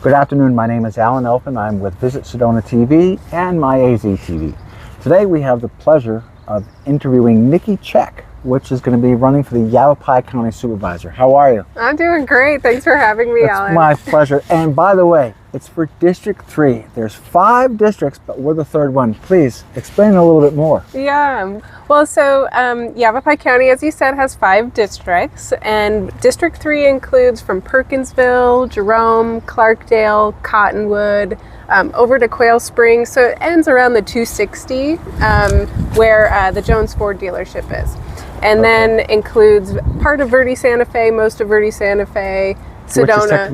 Good afternoon, my name is Alan Elfman. I'm with Visit Sedona TV and My AZ TV. Today we have the pleasure of interviewing Nikki Check, which is going to be running for the Yavapai County Supervisor. How are you? I'm doing great. Thanks for having me, Alan. It's my pleasure. And by the way, it's for District 3. There's 5 districts, but we're the 3rd one. Please explain a little bit more. Yeah. Well, so Yavapai County, as you said, has 5 districts, and District 3 includes from Perkinsville, Jerome, Clarkdale, Cottonwood, over to Quail Springs. So it ends around the 260, where the Jones Ford dealership is. And then includes part of Verde Santa Fe, most of Verde Santa Fe, Sedona,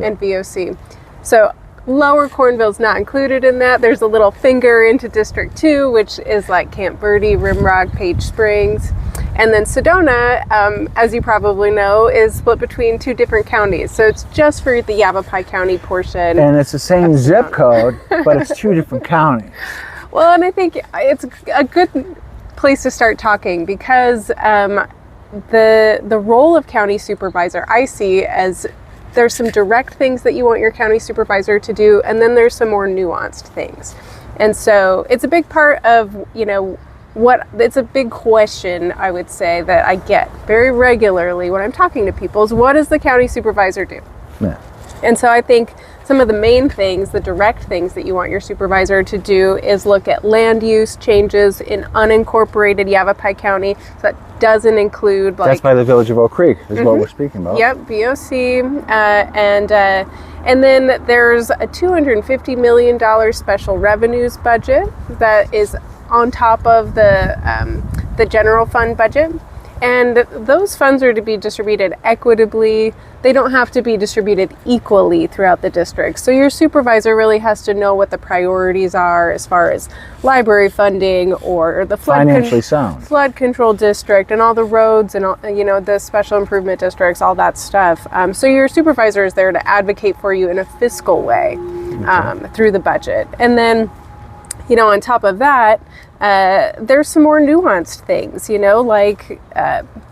and VOC. So Lower Cornville's not included in that. There's a little finger into District 2, which is like Camp Verde, Rimrock, Page Springs. And then Sedona, as you probably know, is split between 2 different counties. So it's just for the Yavapai County portion. And it's the same zip code, but it's 2 different counties. Well, and I think it's a good place to start talking because the role of county supervisor I see as there's some direct things that you want your county supervisor to do, and then there's some more nuanced things. And so it's a big part of, it's a big question, I would say, that I get very regularly when I'm talking to people is, what does the county supervisor do? Yeah. And so I think some of the main things, the direct things that you want your supervisor to do is look at land use changes in unincorporated Yavapai County. So that doesn't include That's by the village of Oak Creek is what we're speaking about. Yep, VOC. And then there's a $250 million special revenues budget that is on top of the general fund budget. And those funds are to be distributed equitably. They don't have to be distributed equally throughout the district. So your supervisor really has to know what the priorities are as far as library funding or the flood control district and all the roads and all, the special improvement districts, all that stuff. So your supervisor is there to advocate for you in a fiscal way through the budget. And then, on top of that, there's some more nuanced things, like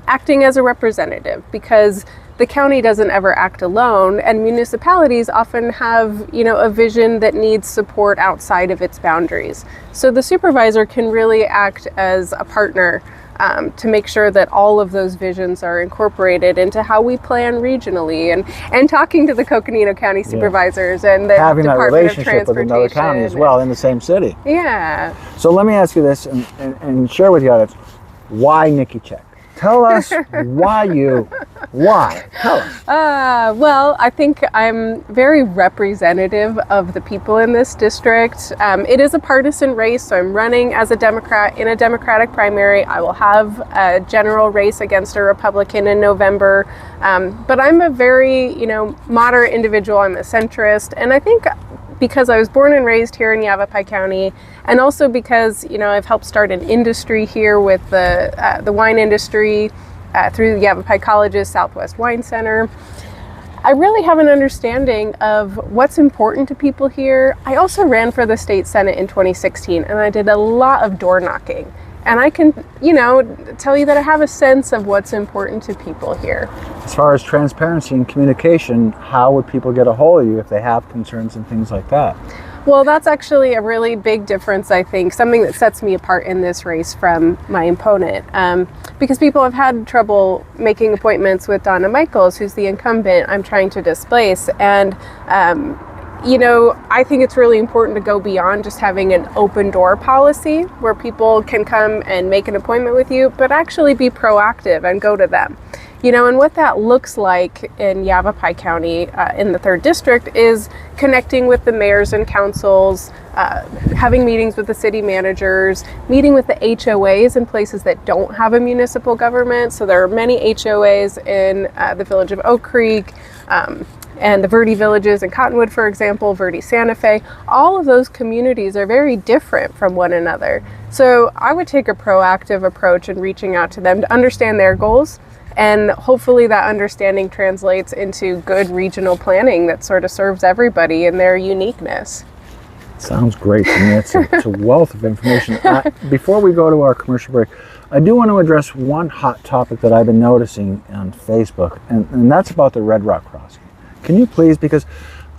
acting as a representative, because the county doesn't ever act alone, and municipalities often have, a vision that needs support outside of its boundaries. So the supervisor can really act as a partner to make sure that all of those visions are incorporated into how we plan regionally, and talking to the Coconino County supervisors and the having Department that relationship of with another county as well in the same city. Yeah. So let me ask you this and share with the audience, why Nikki Check? Tell us why. Tell us. Well, I think I'm very representative of the people in this district. It is a partisan race, so I'm running as a Democrat in a Democratic primary. I will have a general race against a Republican in November. But I'm a very, moderate individual. I'm a centrist. And I think because I was born and raised here in Yavapai County, and also because, I've helped start an industry here with the wine industry through the Yavapai College's Southwest Wine Center, I really have an understanding of what's important to people here. I also ran for the state senate in 2016, and I did a lot of door knocking. And I can, tell you that I have a sense of what's important to people here. As far as transparency and communication, how would people get a hold of you if they have concerns and things like that? Well, that's actually a really big difference, I think, something that sets me apart in this race from my opponent. Because people have had trouble making appointments with Donna Michaels, who's the incumbent I'm trying to displace. And I think it's really important to go beyond just having an open door policy where people can come and make an appointment with you, but actually be proactive and go to them. And what that looks like in Yavapai County in the 3rd district is connecting with the mayors and councils, having meetings with the city managers, meeting with the HOAs in places that don't have a municipal government. So there are many HOAs in the village of Oak Creek, and the Verde villages in Cottonwood, for example, Verde Santa Fe. All of those communities are very different from one another. So I would take a proactive approach in reaching out to them to understand their goals, and hopefully that understanding translates into good regional planning that sort of serves everybody in their uniqueness. Sounds great to me. It's a wealth of information. Before we go to our commercial break, I do want to address one hot topic that I've been noticing on Facebook, and that's about the Red Rock crossing. Can you please, because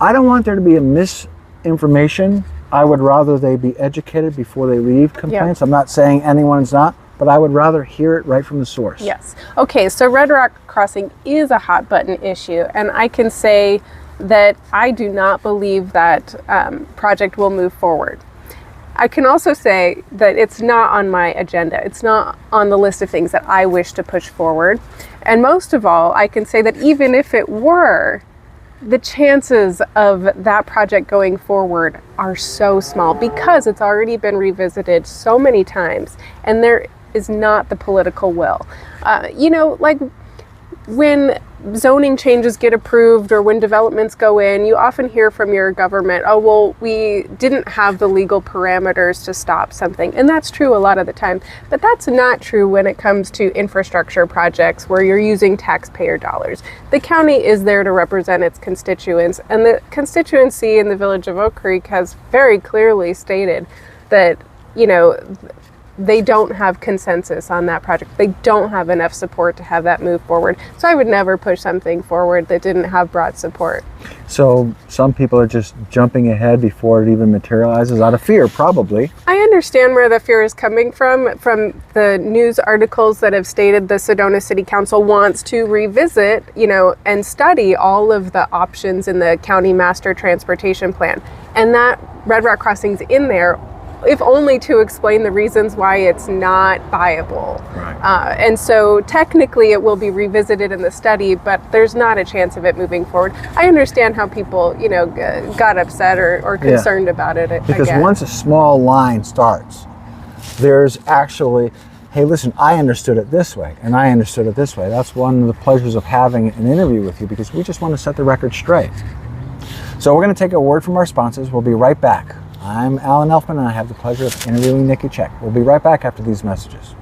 I don't want there to be a misinformation. I would rather they be educated before they leave complaints. Yeah. I'm not saying anyone's not, but I would rather hear it right from the source. Yes. Okay, so Red Rock Crossing is a hot button issue, and I can say that I do not believe that project will move forward. I can also say that it's not on my agenda. It's not on the list of things that I wish to push forward. And most of all, I can say that even if it were, the chances of that project going forward are so small because it's already been revisited so many times and there is not the political will. Like when zoning changes get approved or when developments go in, you often hear from your government, oh, well, we didn't have the legal parameters to stop something. And that's true a lot of the time. But that's not true when it comes to infrastructure projects where you're using taxpayer dollars. The county is there to represent its constituents. And the constituency in the village of Oak Creek has very clearly stated that, they don't have consensus on that project. They don't have enough support to have that move forward. So I would never push something forward that didn't have broad support. So some people are just jumping ahead before it even materializes out of fear, probably. I understand where the fear is coming from the news articles that have stated the Sedona City Council wants to revisit, and study all of the options in the county master transportation plan. And that Red Rock Crossing's in there, if only to explain the reasons why it's not viable. Right. And so technically it will be revisited in the study, but there's not a chance of it moving forward. I understand how people, got upset or concerned about it. Because again. Once a small line starts, there's actually, hey, listen, I understood it this way, and I understood it this way. That's one of the pleasures of having an interview with you, because we just want to set the record straight. So we're going to take a word from our sponsors. We'll be right back. I'm Alan Elfman, and I have the pleasure of interviewing Nikki Check. We'll be right back after these messages.